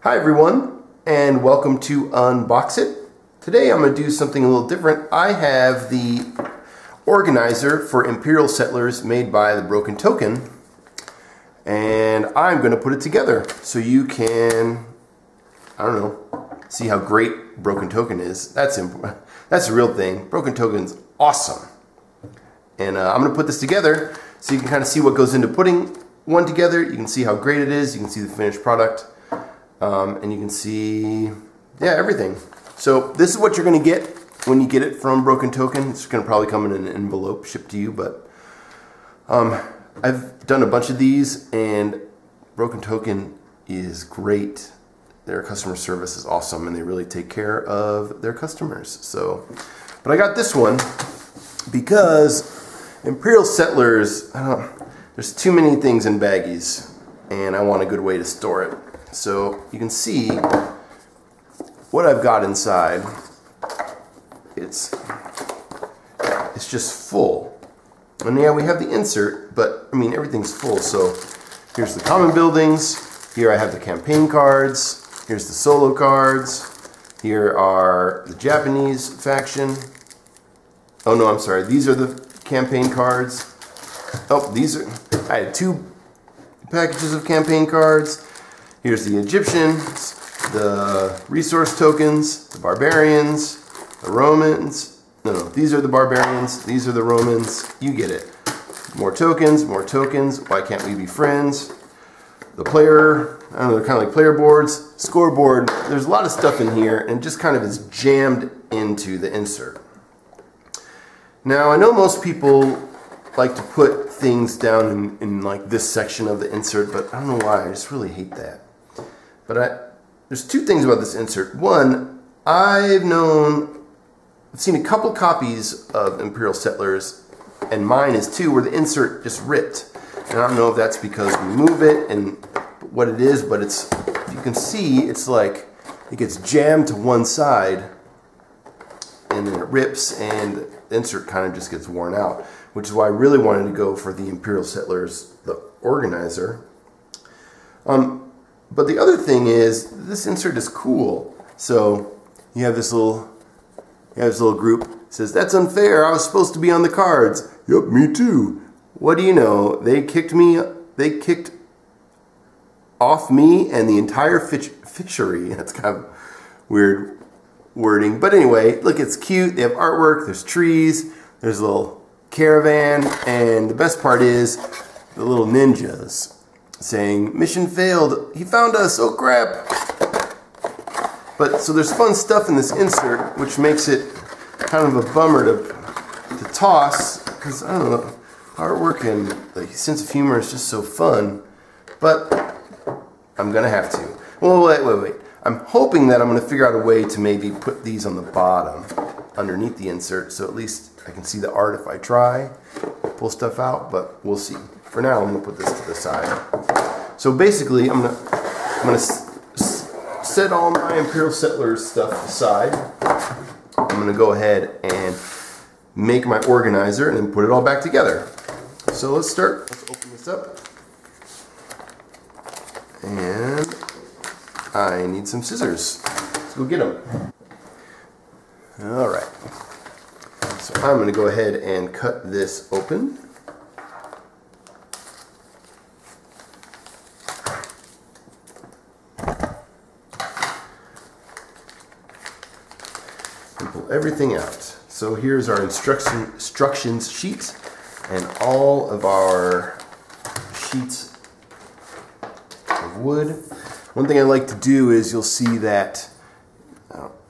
Hi everyone, and welcome to Unbox It. Today I'm going to do something a little different. I have the organizer for Imperial Settlers made by the Broken Token, and I'm going to put it together so you can, I don't know, see how great Broken Token is. That's the real thing. Broken Token's awesome. And I'm going to put this together so you can kind of see what goes into putting one together. You can see how great it is. You can see the finished product. And you can see, yeah, everything. So this is what you're going to get when you get it from Broken Token. It's going to probably come in an envelope shipped to you, but I've done a bunch of these, and Broken Token is great. Their customer service is awesome, and they really take care of their customers. So, but I got this one because Imperial Settlers, there's too many things in baggies, and I want a good way to store it. So you can see what I've got inside. It's just full. And yeah, we have the insert, but I mean everything's full. So here's the common buildings. Here I have the campaign cards. Here's the solo cards. Here are the Japanese faction. Oh no, I'm sorry. These are the campaign cards. Oh, I had 2 packages of campaign cards. Here's the Egyptians, the resource tokens, the barbarians, the Romans. No, these are the barbarians, these are the Romans. You get it. More tokens, why can't we be friends? The player, I don't know, they're kind of like player boards, scoreboard. There's a lot of stuff in here, and it just kind of is jammed into the insert. Now, I know most people like to put things down in like this section of the insert, but I don't know why, I just really hate that. But there's 2 things about this insert. One, I've seen a couple copies of Imperial Settlers, and mine is too, where the insert just ripped. And I don't know if that's because we move it and what it is, but it's, if you can see, it's like it gets jammed to one side and then it rips and the insert kind of just gets worn out, which is why I really wanted to go for the Imperial Settlers, the organizer. But the other thing is, this insert is cool. So you have this little group. It says, "That's unfair. I was supposed to be on the cards." Yep, me too. What do you know? They kicked off me and the entire fishery. That's kind of weird wording. But anyway, look, it's cute. They have artwork. There's trees. There's a little caravan. And the best part is the little ninjas saying, "Mission failed. He found us. Oh crap." But so there's fun stuff in this insert, which makes it kind of a bummer to toss, because I don't know, artwork and the sense of humor is just so fun. But I'm gonna have to. Well, wait. I'm hoping that I'm gonna figure out a way to maybe put these on the bottom underneath the insert, so at least I can see the art if I try pull stuff out, but we'll see. For now, I'm gonna put this to the side. So basically, I'm gonna set all my Imperial Settlers stuff aside. I'm gonna go ahead and make my organizer and then put it all back together. So let's start. Let's open this up. And I need some scissors. Let's go get them. All right. So I'm gonna go ahead and cut this open. And pull everything out. So here's our instructions sheet and all of our sheets of wood. One thing I like to do is you'll see that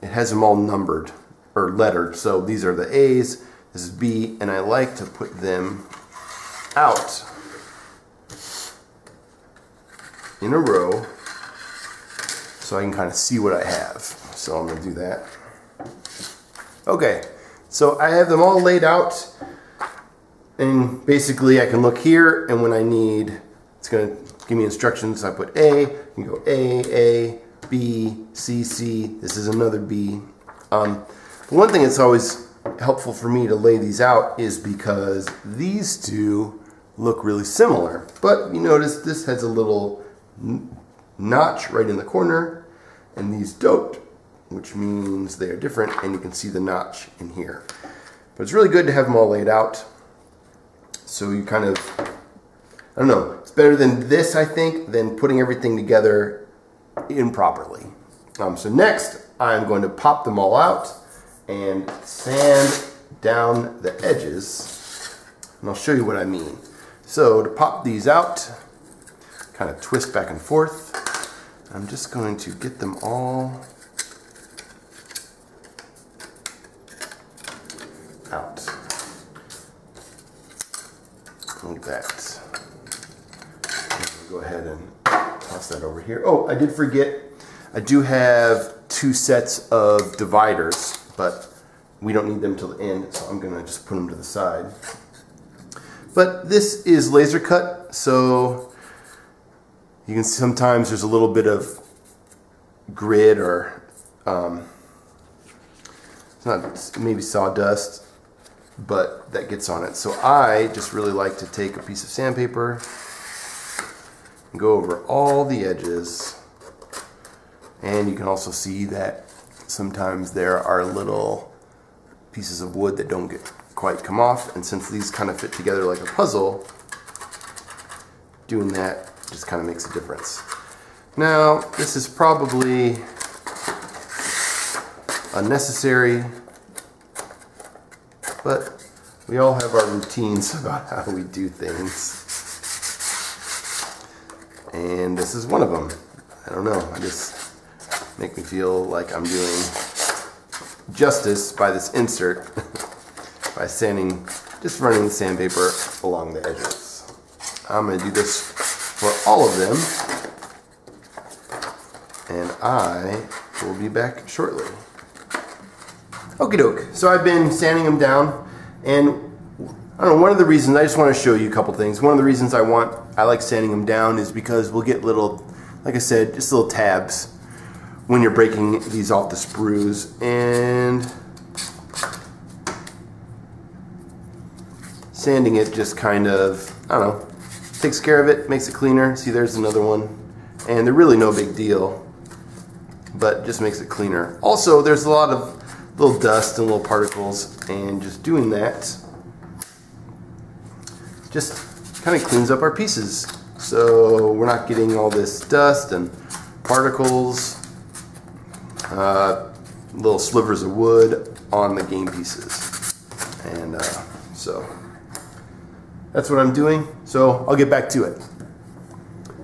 it has them all numbered or lettered. So these are the A's, this is B, and I like to put them out in a row so I can kind of see what I have. So I'm going to do that. Okay, so I have them all laid out, and basically I can look here, and when I need, it's going to give me instructions. I put A, you can go A, B, C, C, this is another B. One thing that's always helpful for me to lay these out is because these two look really similar, but you notice this has a little notch right in the corner, and these don't, which means they are different, and you can see the notch in here. But it's really good to have them all laid out. So you kind of, I don't know, it's better than this, I think, than putting everything together improperly. So next, I'm going to pop them all out and sand down the edges, and I'll show you what I mean. So to pop these out, kind of twist back and forth, I'm just going to get them all out. Like that. Go ahead and toss that over here. Oh, I did forget, I do have 2 sets of dividers, but we don't need them till the end, so I'm gonna just put them to the side. But this is laser cut, so you can see sometimes there's a little bit of grit or it's not maybe sawdust, but that gets on it. So I just really like to take a piece of sandpaper and go over all the edges, and you can also see that sometimes there are little pieces of wood that don't quite come off, and since these kind of fit together like a puzzle, doing that just kind of makes a difference. Now, this is probably unnecessary, but we all have our routines about how we do things. And this is one of them. I don't know, I just make me feel like I'm doing justice by this insert by sanding, just running the sandpaper along the edges. I'm going to do this for all of them, and I will be back shortly. Okie doke, so I've been sanding them down, and I don't know, one of the reasons, I just want to show you a couple things. One of the reasons I like sanding them down is because we'll get little, like I said, just little tabs when you're breaking these off the sprues, and sanding it just kind of, I don't know, takes care of it, makes it cleaner. See, there's another one, and they're really no big deal, but just makes it cleaner. Also, there's a lot of little dust and little particles, and just doing that just kind of cleans up our pieces, so we're not getting all this dust and particles, little slivers of wood on the game pieces. And so that's what I'm doing, so I'll get back to it.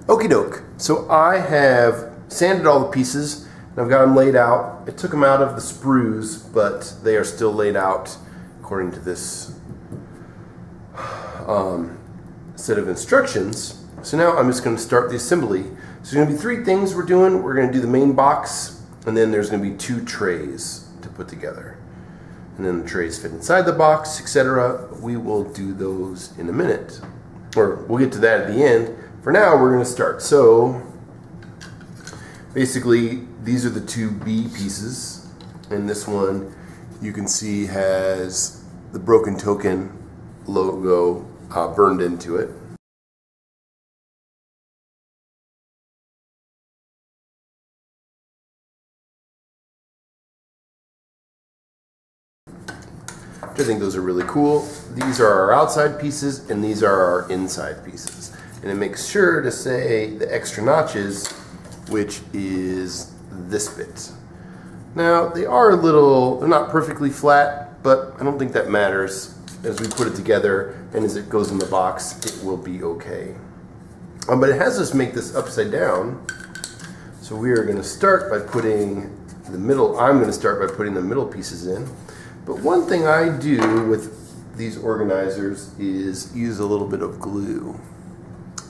Okie doke, so I have sanded all the pieces and I've got them laid out. I took them out of the sprues, but they are still laid out according to this set of instructions. So now I'm just going to start the assembly. So there's going to be 3 things we're doing. We're going to do the main box, and then there's going to be 2 trays to put together. And then the trays fit inside the box, etc. We will do those in a minute. Or we'll get to that at the end. For now, we're going to start. So basically, these are the 2 B pieces. And this one, you can see, has the Broken Token logo burned into it. I think those are really cool. These are our outside pieces, and these are our inside pieces. And it makes sure to say the extra notches, which is this bit. Now, they are they're not perfectly flat, but I don't think that matters. As we put it together and as it goes in the box, it will be okay. But it has us make this upside down. So we are going to start by putting the middle, I'm going to start by putting the middle pieces in. But one thing I do with these organizers is use a little bit of glue.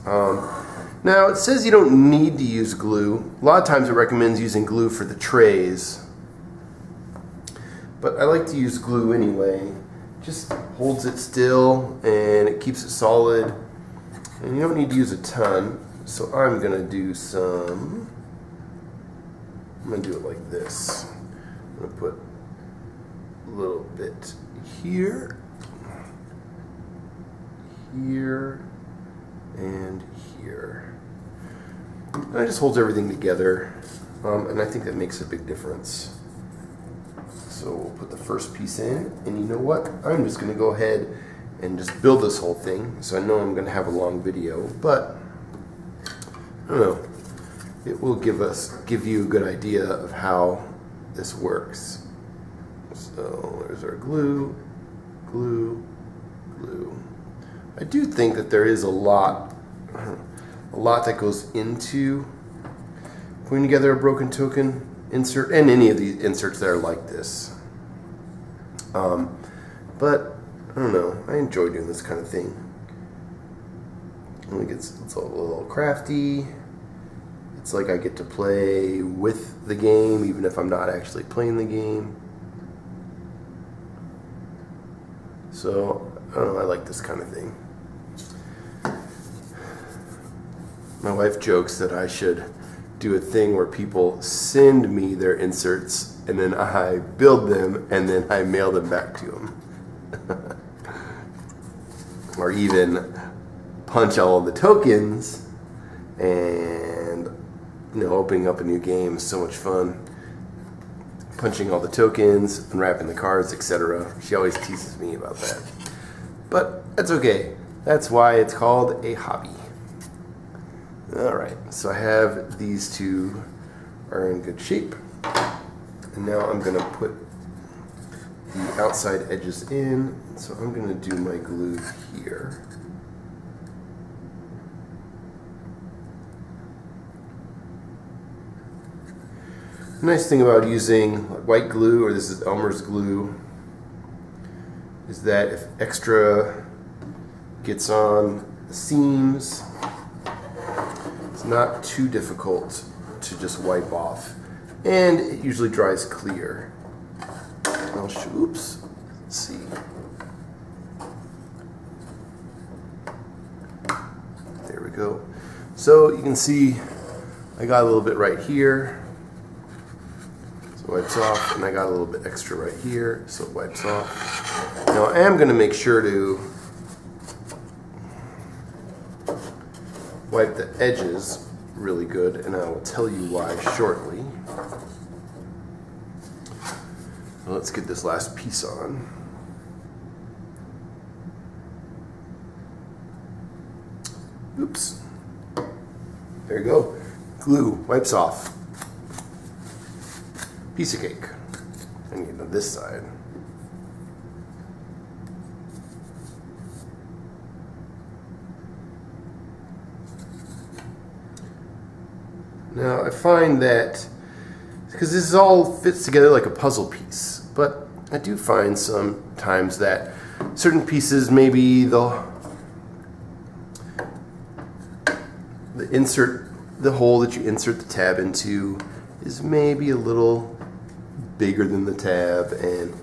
Now it says you don't need to use glue. A lot of times it recommends using glue for the trays, but I like to use glue anyway. Just holds it still and it keeps it solid, and you don't need to use a ton. So I'm going to do I'm going to do it like this. I'm going to put a little bit here, here, and here. And it just holds everything together. And I think that makes a big difference. So we'll put the first piece in, and you know what? I'm just going to go ahead and just build this whole thing. So I know I'm going to have a long video, but I don't know. It will give you a good idea of how this works. So there's our glue, glue, glue. I do think that there is a lot that goes into putting together a broken token insert, and any of these inserts that are like this. But I don't know, I enjoy doing this kind of thing. It's a little crafty. It's like I get to play with the game even if I'm not actually playing the game. So I don't know, I like this kind of thing. My wife jokes that I should do a thing where people send me their inserts and then I build them and then I mail them back to them. Or even punch all of the tokens, and opening up a new game is so much fun. Punching all the tokens, unwrapping the cards, etc. She always teases me about that. But that's okay. That's why it's called a hobby. Alright, so I have these two are in good shape. And now I'm going to put the outside edges in. So I'm going to do my glue here. The nice thing about using white glue, or this is Elmer's glue, is that if extra gets on the seams, it's not too difficult to just wipe off, and it usually dries clear. I'll show, oops, let's see. There we go. So you can see I got a little bit right here, so it wipes off, and I got a little bit extra right here, so it wipes off. Now I am going to make sure to wipe the edges really good, and I will tell you why shortly. Well, let's get this last piece on. Oops. There you go. Glue wipes off. Piece of cake. And get on this side. Now I find that, because this all fits together like a puzzle piece, but I do find sometimes that certain pieces, maybe the hole that you insert the tab into is maybe a little bigger than the tab, and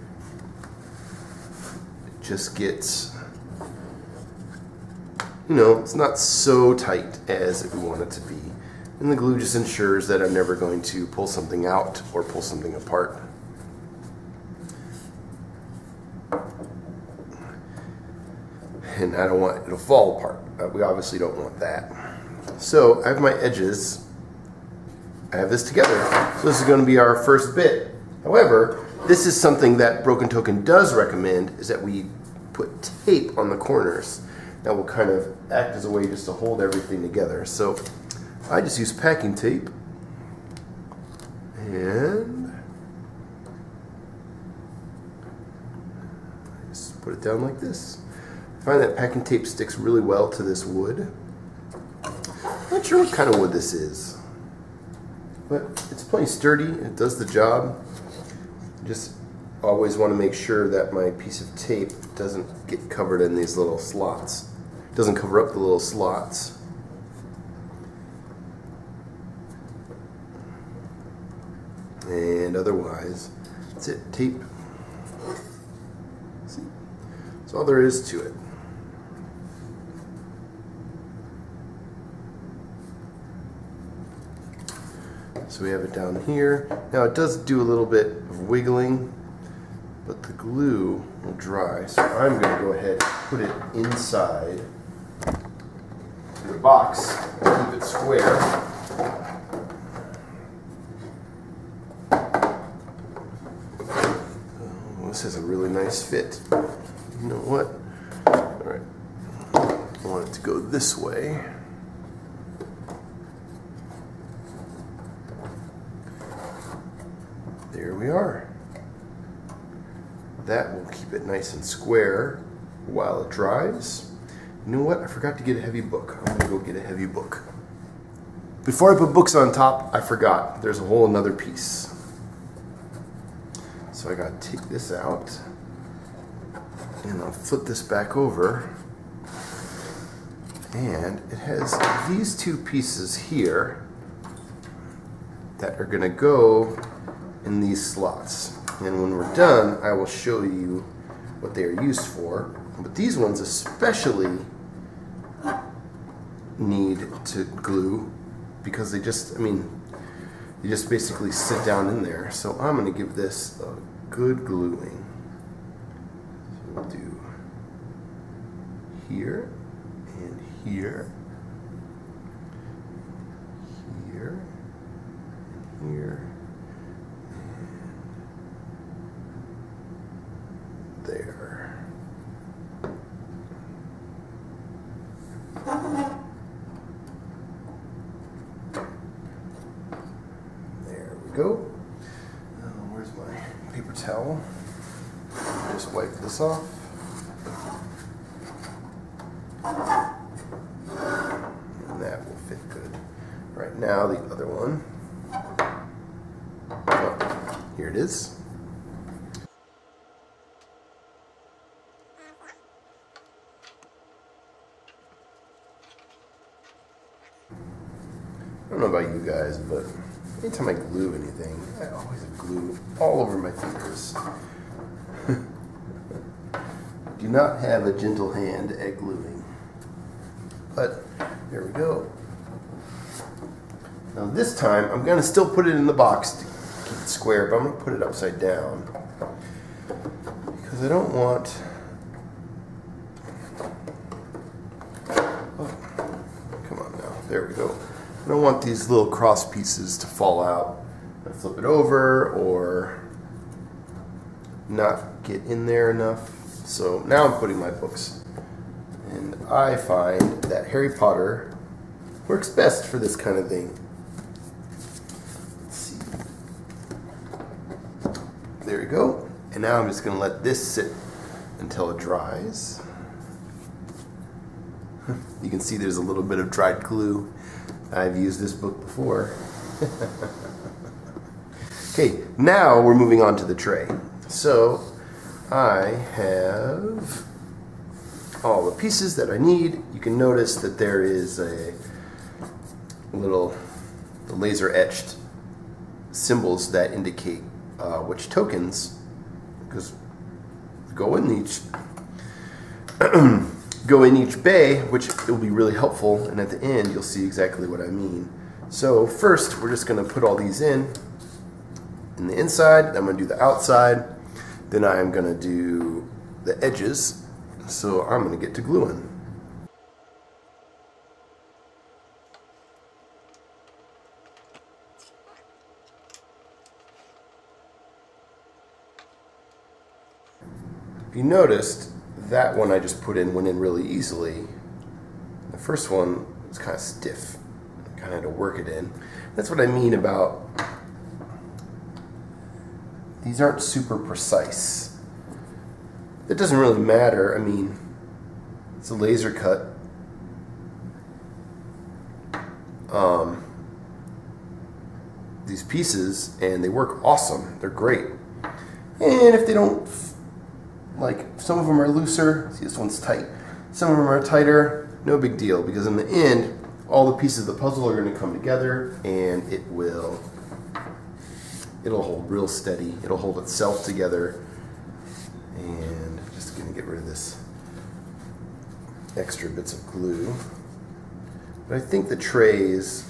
it just gets, it's not so tight as we want it to be. And the glue just ensures that I'm never going to pull something out or pull something apart. And I don't want it to fall apart. We obviously don't want that. So I have my edges. I have this together. So this is going to be our first bit. However, this is something that Broken Token does recommend, is that we put tape on the corners. That will kind of act as a way just to hold everything together. So I just use packing tape, and just put it down like this. I find that packing tape sticks really well to this wood. I'm not sure what kind of wood this is, but it's plenty sturdy. It does the job. Just always want to make sure that my piece of tape doesn't get covered in these little slots. It doesn't cover up the little slots. And otherwise, that's it. Tape. See? That's all there is to it. So we have it down here. Now it does do a little bit of wiggling, but the glue will dry. So I'm going to go ahead and put it inside the box and keep it square. this has a really nice fit. You know what? All right, I want it to go this way. There we are. That will keep it nice and square while it dries. You know what? I forgot to get a heavy book. I'm gonna go get a heavy book. Before I put books on top, I forgot. There's a whole another piece. So I gotta take this out and I'll flip this back over. And it has these two pieces here that are gonna go in these slots. And when we're done, I will show you what they are used for. But these ones especially need to glue because they just, I mean, you just basically sit down in there. So I'm going to give this a good gluing. So we'll do here and here, here, and here, and there. Go. Where's my paper towel? Just wipe this off. And that will fit good. Right now, the other one. Oh, here it is. I don't know about you guys, but anytime I glue anything, I always have glue all over my fingers. Do not have a gentle hand at gluing. But there we go. Now this time, I'm going to still put it in the box to keep it square, but I'm going to put it upside down. Because I don't want... Oh, come on now. There we go. I don't want these little cross pieces to fall out. I flip it over or not get in there enough. So now I'm putting my books. And I find that Harry Potter works best for this kind of thing. Let's see. There we go. And now I'm just going to let this sit until it dries. You can see there's a little bit of dried glue. I've used this book before. Okay, now we're moving on to the tray. So I have all the pieces that I need. You can notice that there is a little laser etched symbols that indicate which tokens go in each go in each bay, which will be really helpful, and at the end you'll see exactly what I mean. So first we're just going to put all these in the inside, then I'm going to do the outside, then I'm going to do the edges, so I'm going to get to gluing. If you noticed, that one I just went in really easily. The first one was kind of stiff. I kind of had to work it in. That's what I mean about these aren't super precise. It doesn't really matter. I mean, it's a laser cut. These pieces, and they work awesome. They're great. And if they don't, like, some of them are looser, see this one's tight, some of them are tighter, no big deal, because in the end, all the pieces of the puzzle are going to come together and it'll hold real steady, it'll hold itself together. And I'm just going to get rid of this extra bits of glue. But I think the trays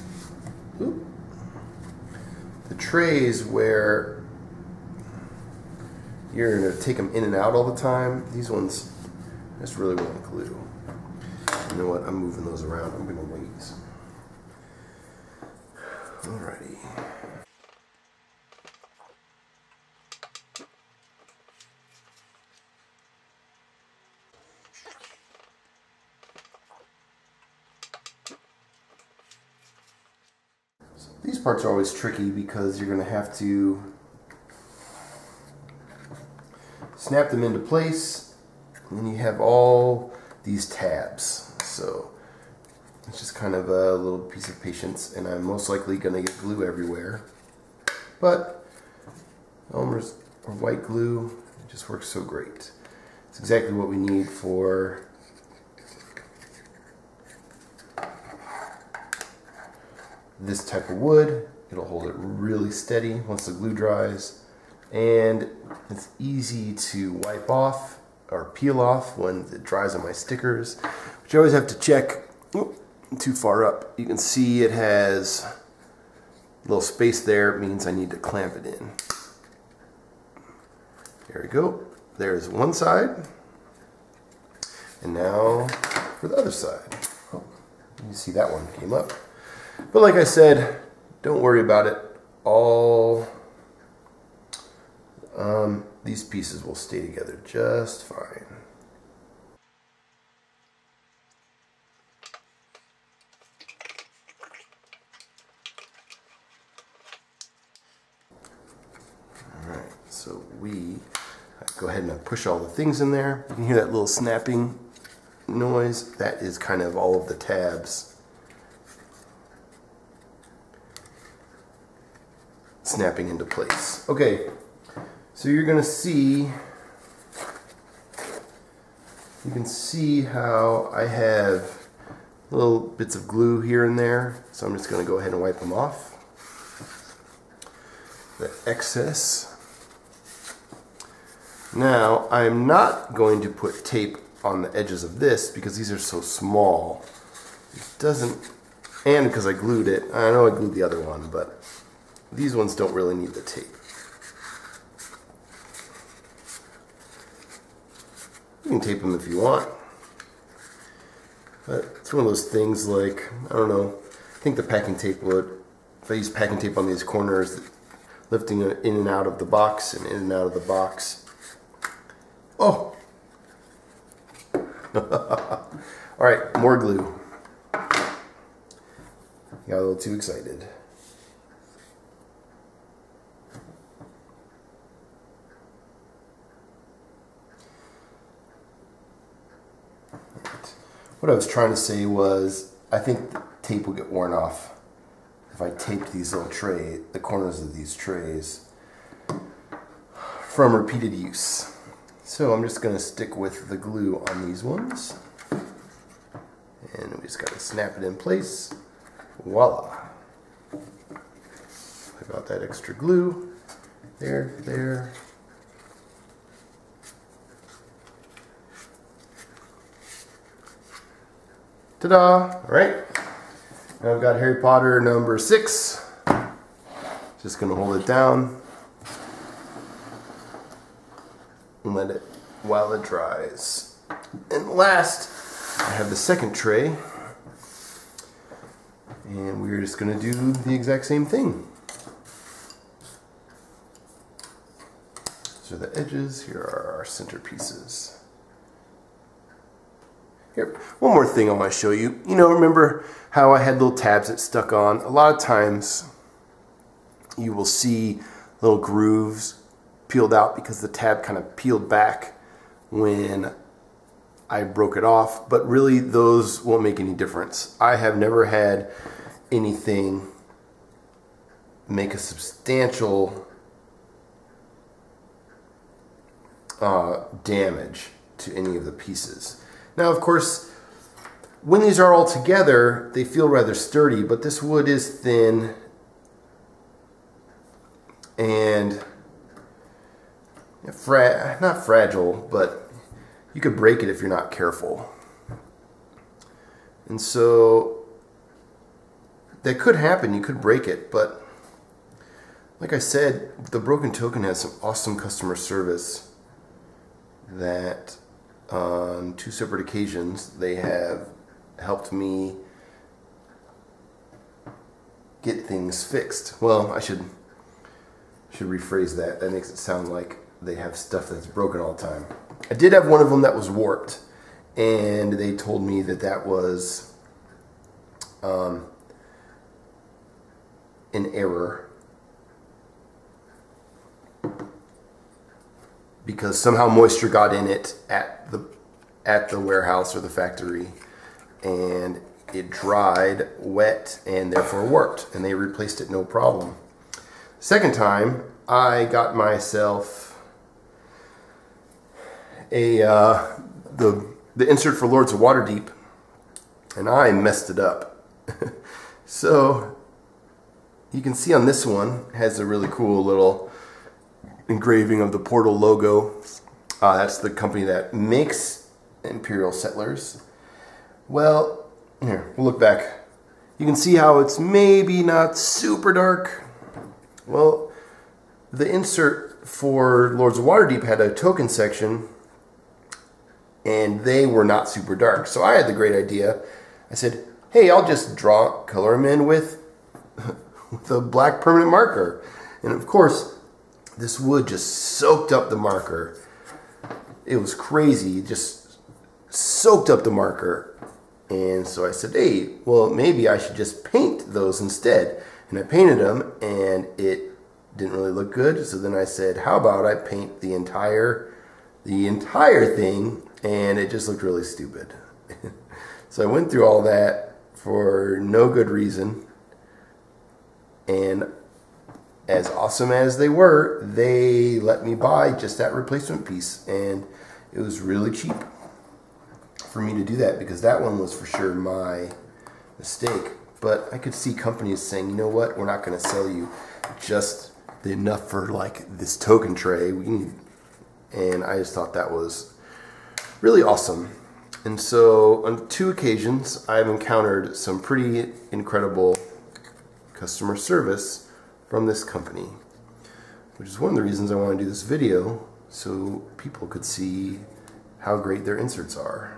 where you're going to take them in and out all the time, these ones just really want glue. You know what? I'm moving those around. I'm going to wait. Alrighty. These parts are always tricky because you're going to have to snap them into place, and then you have all these tabs. So it's just kind of a little piece of patience, and I'm most likely going to get glue everywhere. But Elmer's or white glue, it just works so great. It's exactly what we need for this type of wood. It'll hold it really steady once the glue dries, and it's easy to wipe off or peel off when it dries on my stickers, but you always have to check. Oop, too far up. You can see it has a little space there. It means I need to clamp it in. There we go. There's one side, and now for the other side. Oh, you see that one came up. But like I said, don't worry about it. All these pieces will stay together just fine. Alright, so we go ahead and push all the things in there. You can hear that little snapping noise. That is kind of all of the tabs snapping into place. Okay, so you're gonna see, you can see how I have little bits of glue here and there, so I'm just gonna go ahead and wipe them off. The excess. Now, I'm not going to put tape on the edges of this because these are so small. It doesn't, and because I glued it. I know I glued the other one, but these ones don't really need the tape. You can tape them if you want. But it's one of those things like, I don't know, I think the packing tape would, if I use packing tape on these corners, lifting it in and out of the box and in and out of the box. Oh! Alright, more glue. Got a little too excited. What I was trying to say was, I think the tape will get worn off if I taped these little the corners of these trays from repeated use. So I'm just going to stick with the glue on these ones, and we just got to snap it in place. Voila! I got that extra glue. There. Ta-da! Alright, now I've got Harry Potter number 6. Just going to hold it down and let it while it dries. And last, I have the second tray, and we're just going to do the exact same thing. These are the edges, here are our center pieces. Here, one more thing I want to show you. You know, remember how I had little tabs that stuck on? A lot of times you will see little grooves peeled out because the tab kind of peeled back when I broke it off, but really those won't make any difference. I have never had anything make a substantial damage to any of the pieces. Now, of course, when these are all together, they feel rather sturdy, but this wood is thin and not fragile, but you could break it if you're not careful. And so that could happen, you could break it, but like I said, the Broken Token has some awesome customer service that on 2 separate occasions they have helped me get things fixed. Well, I should rephrase that. That makes it sound like they have stuff that's broken all the time. I did have one of them that was warped, and they told me that that was an error because somehow moisture got in it at the warehouse or the factory, and it dried wet and therefore worked, and they replaced it no problem. Second time, I got myself the insert for Lords of Waterdeep, and I messed it up. So you can see on this one, it has a really cool little engraving of the Portal logo. That's the company that makes Imperial Settlers. Well, here, we'll look back. You can see how it's maybe not super dark. Well, the insert for Lords of Waterdeep had a token section, and they were not super dark. So I had the great idea. I said, hey, I'll just color them in with a black permanent marker. And of course, this wood just soaked up the marker. It was crazy, it just soaked up the marker. And so I said, hey, well, maybe I should just paint those instead. And I painted them, and it didn't really look good. So then I said, how about I paint the entire thing, and it just looked really stupid. So I went through all that for no good reason. And as awesome as they were, they let me buy just that replacement piece, and it was really cheap for me to do that, because that one was for sure my mistake. But I could see companies saying, you know what, we're not going to sell you just enough for like this token tray. And I just thought that was really awesome. And so on 2 occasions, I've encountered some pretty incredible customer service from this company, which is one of the reasons I want to do this video, so people could see how great their inserts are.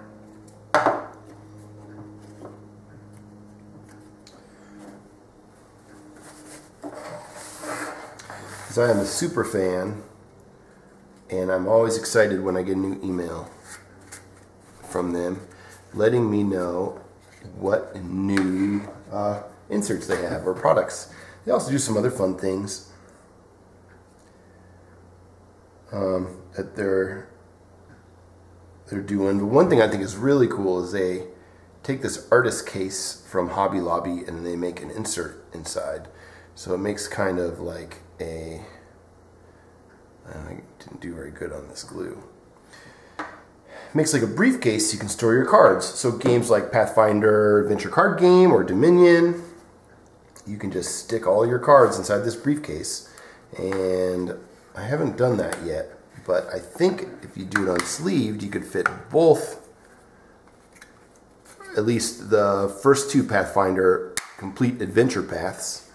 Because I am a super fan, and I'm always excited when I get a new email from them letting me know what new inserts they have or products. They also do some other fun things that they're doing. But one thing I think is really cool is they take this artist case from Hobby Lobby and they make an insert inside. So it makes kind of like a, I didn't do very good on this glue. It makes like a briefcase you can store your cards. So games like Pathfinder, Adventure Card Game, or Dominion, you can just stick all your cards inside this briefcase. And I haven't done that yet, but I think if you do it unsleeved, you could fit both, at least the first 2 Pathfinder complete adventure paths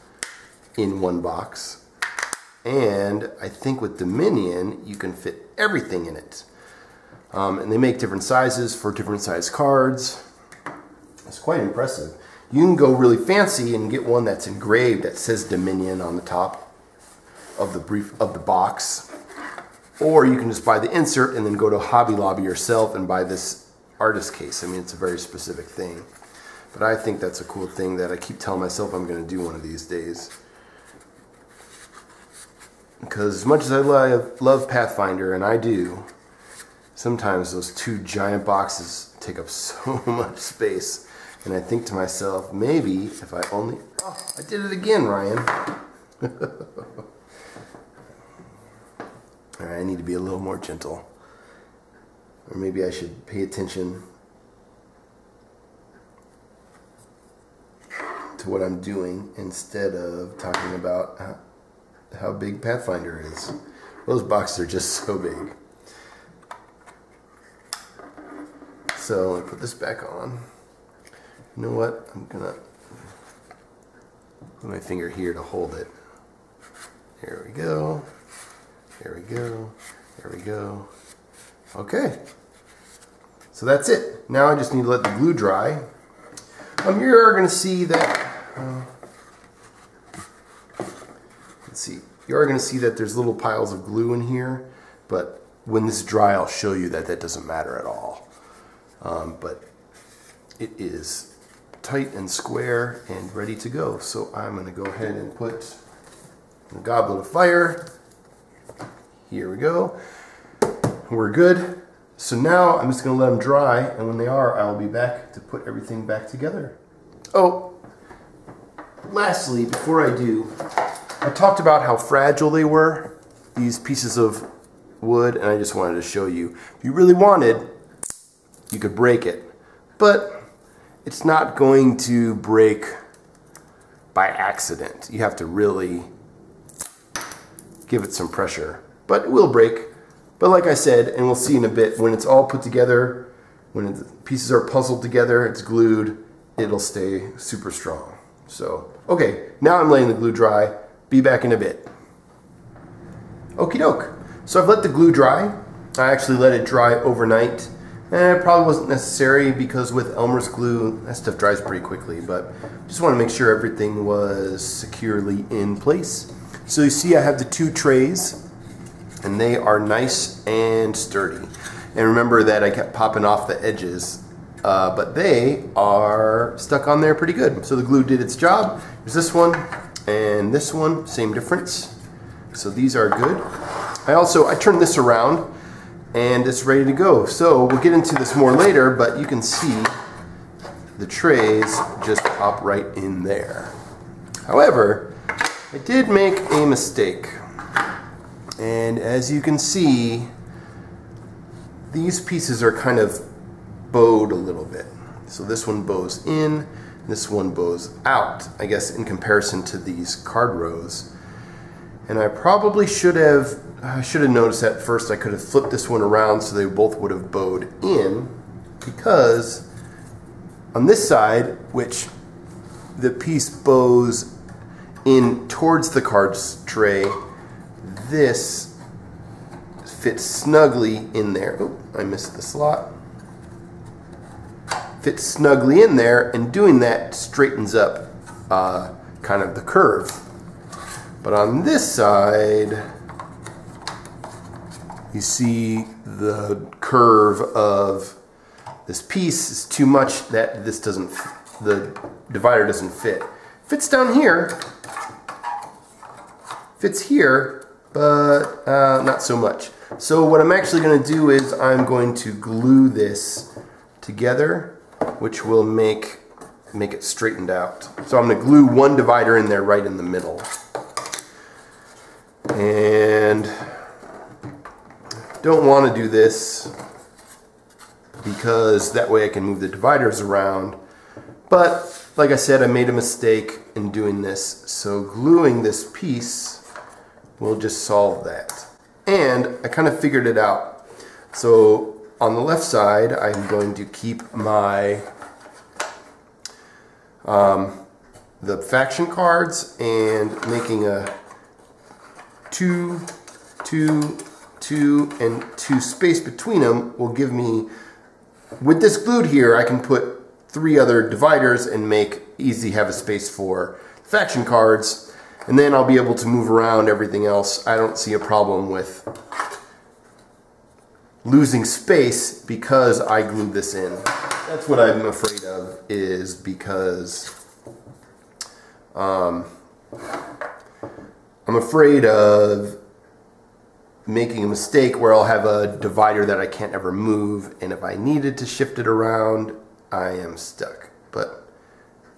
in one box. And I think with Dominion, you can fit everything in it. And they make different sizes for different size cards. It's quite impressive. You can go really fancy and get one that's engraved that says Dominion on the top of the box. Or you can just buy the insert and then go to Hobby Lobby yourself and buy this artist case. I mean, it's a very specific thing. But I think that's a cool thing that I keep telling myself I'm going to do one of these days. Because as much as I love Pathfinder, and I do, sometimes those 2 giant boxes take up so much space. And I think to myself, maybe if I only... Oh, I did it again, Ryan. Alright, I need to be a little more gentle. Or maybe I should pay attention to what I'm doing instead of talking about how big Pathfinder is. Those boxes are just so big. So let me put this back on. You know what? I'm gonna put my finger here to hold it. There we go. There we go. There we go. Okay. So that's it. Now I just need to let the glue dry. You're going to see that. Let's see. You are going to see that there's little piles of glue in here, but when this is dry, I'll show you that that doesn't matter at all. But it is tight and square and ready to go. So I'm going to go ahead and put a goblet of fire. Here we go. We're good. So now I'm just going to let them dry, and when they are, I'll be back to put everything back together. Oh, lastly, before I do, I talked about how fragile they were, these pieces of wood, and I just wanted to show you. If you really wanted, you could break it, but it's not going to break by accident. You have to really give it some pressure, but it will break. But like I said, and we'll see in a bit, when it's all put together, when the pieces are puzzled together, it's glued, it'll stay super strong. So, okay, now I'm letting the glue dry. Be back in a bit. Okie doke. So I've let the glue dry. I actually let it dry overnight. And it probably wasn't necessary because with Elmer's glue, that stuff dries pretty quickly, but just want to make sure everything was securely in place. So you see I have the 2 trays, and they are nice and sturdy. And remember that I kept popping off the edges, but they are stuck on there pretty good. So the glue did its job. There's this one and this one, same difference. So these are good. I turned this around and it's ready to go. So we'll get into this more later, but you can see the trays just pop right in there. However, I did make a mistake. And as you can see, these pieces are kind of bowed a little bit. So this one bows in, this one bows out, I guess in comparison to these card rows. And I probably should have noticed that first. I could have flipped this one around so they both would have bowed in, because on this side, which the piece bows in towards the cards tray, this fits snugly in there. Oh, I missed the slot. Fits snugly in there, and doing that straightens up kind of the curve. But on this side, you see the curve of this piece is too much that this doesn't, the divider doesn't fit. Fits down here, fits here, but not so much. So what I'm actually going to do is I'm going to glue this together, which will make it straightened out. So I'm going to glue one divider in there right in the middle. And don't want to do this because that way I can move the dividers around. But like I said, I made a mistake in doing this. So gluing this piece will just solve that. And I kind of figured it out. So on the left side, I'm going to keep my the faction cards, and making a 2, 2, 2, and 2 space between them will give me, with this glued here, I can put 3 other dividers and make easy have a space for faction cards. And then I'll be able to move around everything else. I don't see a problem with losing space because I glued this in. That's what I'm afraid of, is because I'm afraid of making a mistake where I'll have a divider that I can't ever move, and if I needed to shift it around, I am stuck. But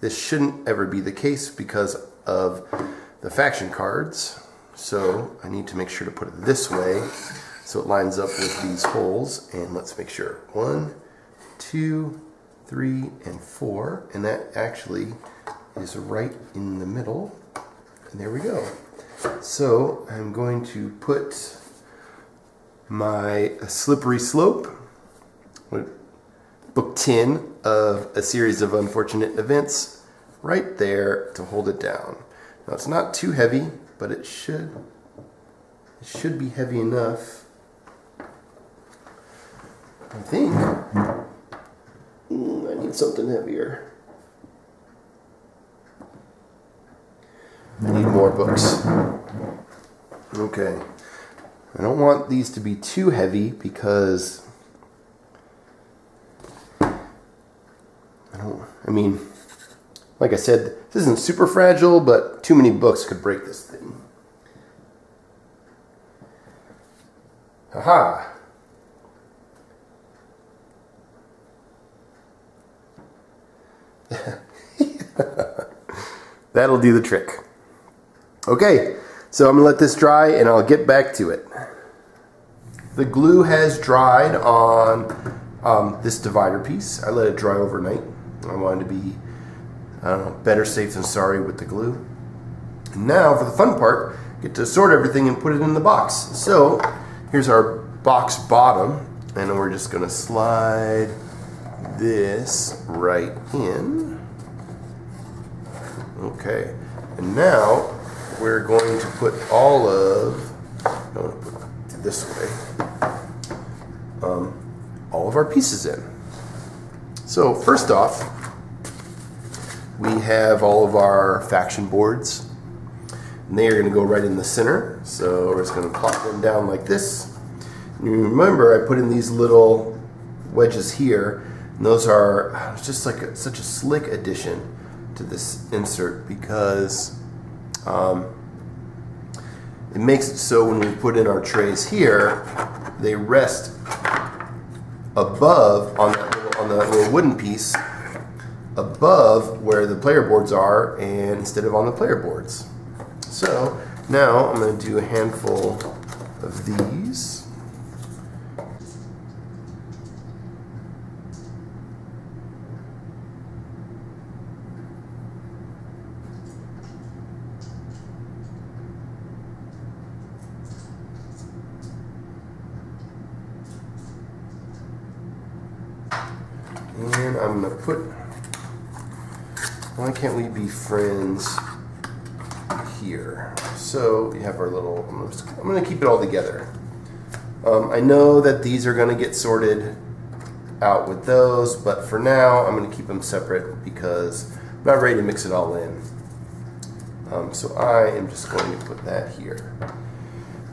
this shouldn't ever be the case because of the faction cards. So I need to make sure to put it this way so it lines up with these holes. And let's make sure. 1, 2, 3, and 4. And that actually is right in the middle. And there we go. So I'm going to put my slippery slope, book 10 of a series of unfortunate events, right there to hold it down. Now it's not too heavy, but it should be heavy enough, I think. I need something heavier. I need more books. Okay. I don't want these to be too heavy because Like I said, this isn't super fragile, but too many books could break this thing. Aha! That'll do the trick. Okay, so I'm going to let this dry and I'll get back to it. The glue has dried on this divider piece. I let it dry overnight. I wanted to be, I don't know, better safe than sorry with the glue. And now for the fun part, get to sort everything and put it in the box. So here's our box bottom, and we're just going to slide this right in. Okay, and now we're going to put all of, I'm going to put it this way, all of our pieces in. So first off, we have all of our faction boards, and they are going to go right in the center. So we're just going to plop them down like this. And you remember I put in these little wedges here, and those are just like such a slick addition to this insert because it makes it so when we put in our trays here, they rest above on that little wooden piece above where the player boards are, and instead of on the player boards. So now I'm going to do a handful of these. And I'm going to put, why can't we be friends here? So we have our little, I'm going to keep it all together. I know that these are going to get sorted out with those, but for now I'm going to keep them separate because I'm not ready to mix it all in. So I am just going to put that here.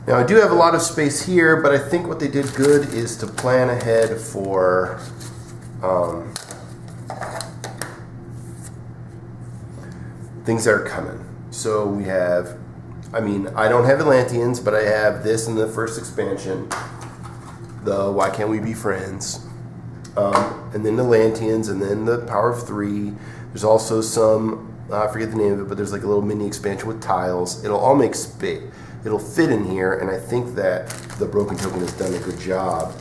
Now I do have a lot of space here, but I think what they did good is to plan ahead for things that are coming. So we have, I mean, I don't have Atlanteans, but I have this in the first expansion, the Why Can't We Be Friends, and then the Atlanteans, and then the Power of Three. There's also some, I forget the name of it, but there's like a little mini expansion with tiles. It'll all make space. It'll fit in here, and I think that the Broken Token has done a good job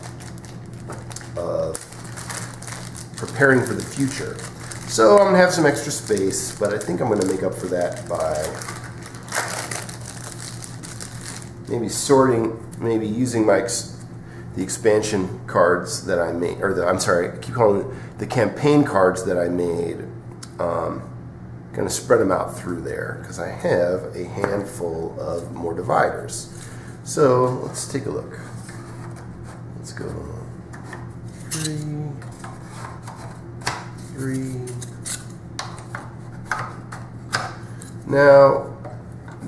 of preparing for the future. So I'm going to have some extra space, but I think I'm going to make up for that by maybe sorting, maybe using the expansion cards that I made, or I'm sorry, I keep calling it the campaign cards that I made. Going to spread them out through there because I have a handful of more dividers. So let's take a look. Let's go 3, 3. Now,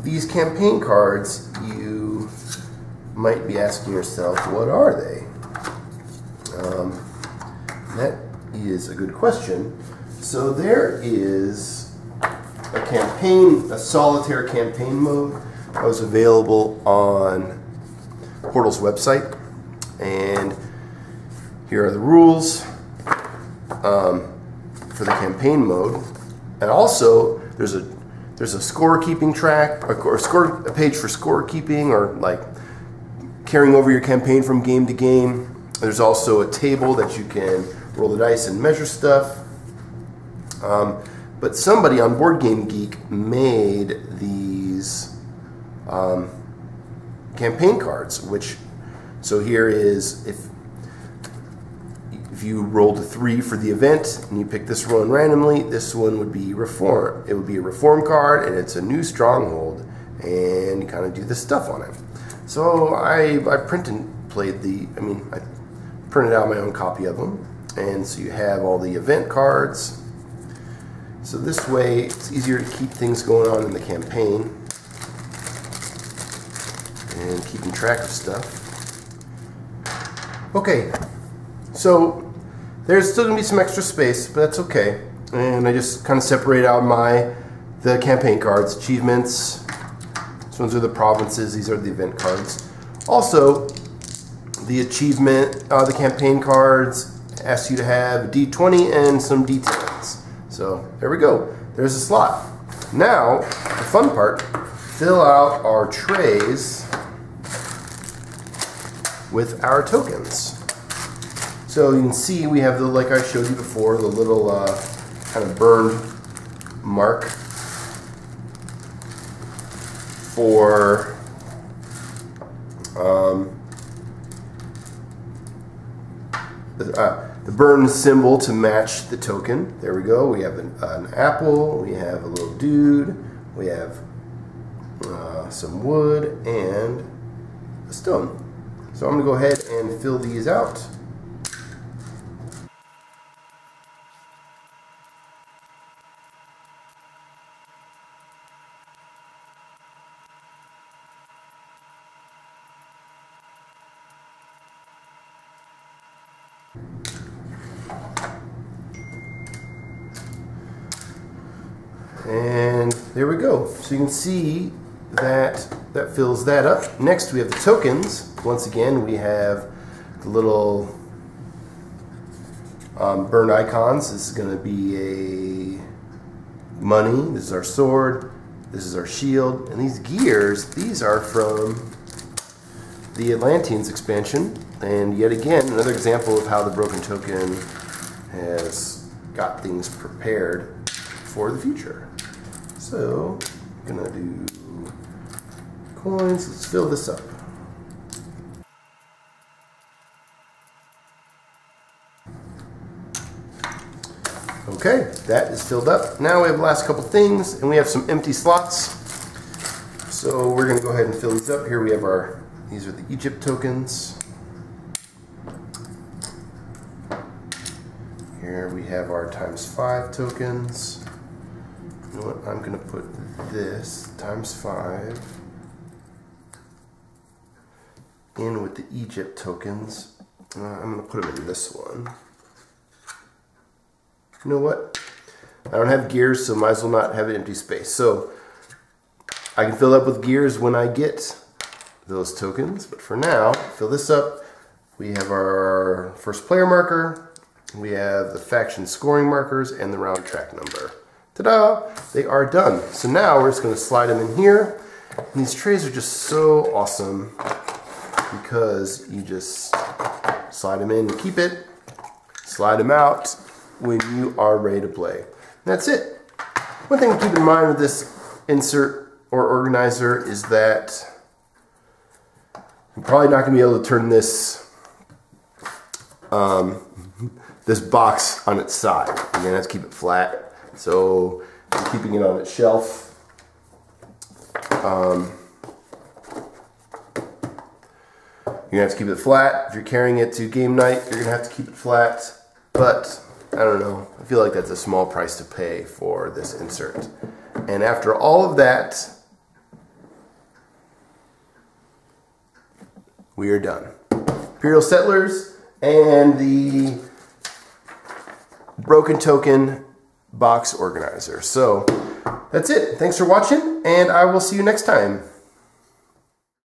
these campaign cards, you might be asking yourself, what are they? That is a good question. So there is a solitaire campaign mode that was available on Portal's website, and here are the rules for the campaign mode. And also there's a scorekeeping track, or a page for scorekeeping, or like carrying over your campaign from game to game. There's also a table that you can roll the dice and measure stuff. But somebody on Board Game Geek made these campaign cards, so here is, if you rolled a 3 for the event and you pick this one randomly, this one would be Reform. It would be a Reform card, and it's a new stronghold, and you kind of do this stuff on it. So I printed out my own copy of them, and so you have all the event cards. So this way, it's easier to keep things going on in the campaign and keeping track of stuff. Okay, so there's still going to be some extra space, but that's okay. And I just kind of separate out the campaign cards, achievements. These ones are the provinces, these are the event cards. Also, the the campaign cards ask you to have a D20 and some D10s. So there we go, there's a slot. Now, the fun part, fill out our trays with our tokens. So you can see we have like I showed you before, the little kind of burned mark for the burn symbol to match the token. There we go. We have an apple, we have a little dude, we have some wood, and a stone. So I'm going to go ahead and fill these out. And there we go. So you can see that fills that up. Next we have the tokens. Once again, we have the little burned icons. This is going to be a money. This is our sword. This is our shield. And these gears, these are from the Atlanteans expansion. And yet again, another example of how the broken token has got things prepared for the future. So, I'm gonna do coins. Let's fill this up. Okay, that is filled up. Now we have the last couple things, and we have some empty slots. So we're gonna go ahead and fill these up. Here we have these are the Egypt tokens. Here we have our ×5 tokens. You know what, I'm going to put this ×5 in with the Egypt tokens. I'm going to put them in this one. You know what? I don't have gears, so might as well not have an empty space. So I can fill up with gears when I get those tokens. But for now, fill this up. We have our first player marker. We have the faction scoring markers and the round track number. Ta-da! They are done. So now we're just going to slide them in here. And these trays are just so awesome because you just slide them in and keep it, slide them out when you are ready to play. And that's it. One thing to keep in mind with this insert or organizer is that I'm probably not going to be able to turn this this box on its side. You're going to have to keep it flat. So I'm keeping it on its shelf. You're going to have to keep it flat. If you're carrying it to game night, you're going to have to keep it flat. But, I don't know, I feel like that's a small price to pay for this insert. And after all of that, we are done. Imperial Settlers and the broken token box organizer. So that's it. Thanks for watching, and I will see you next time.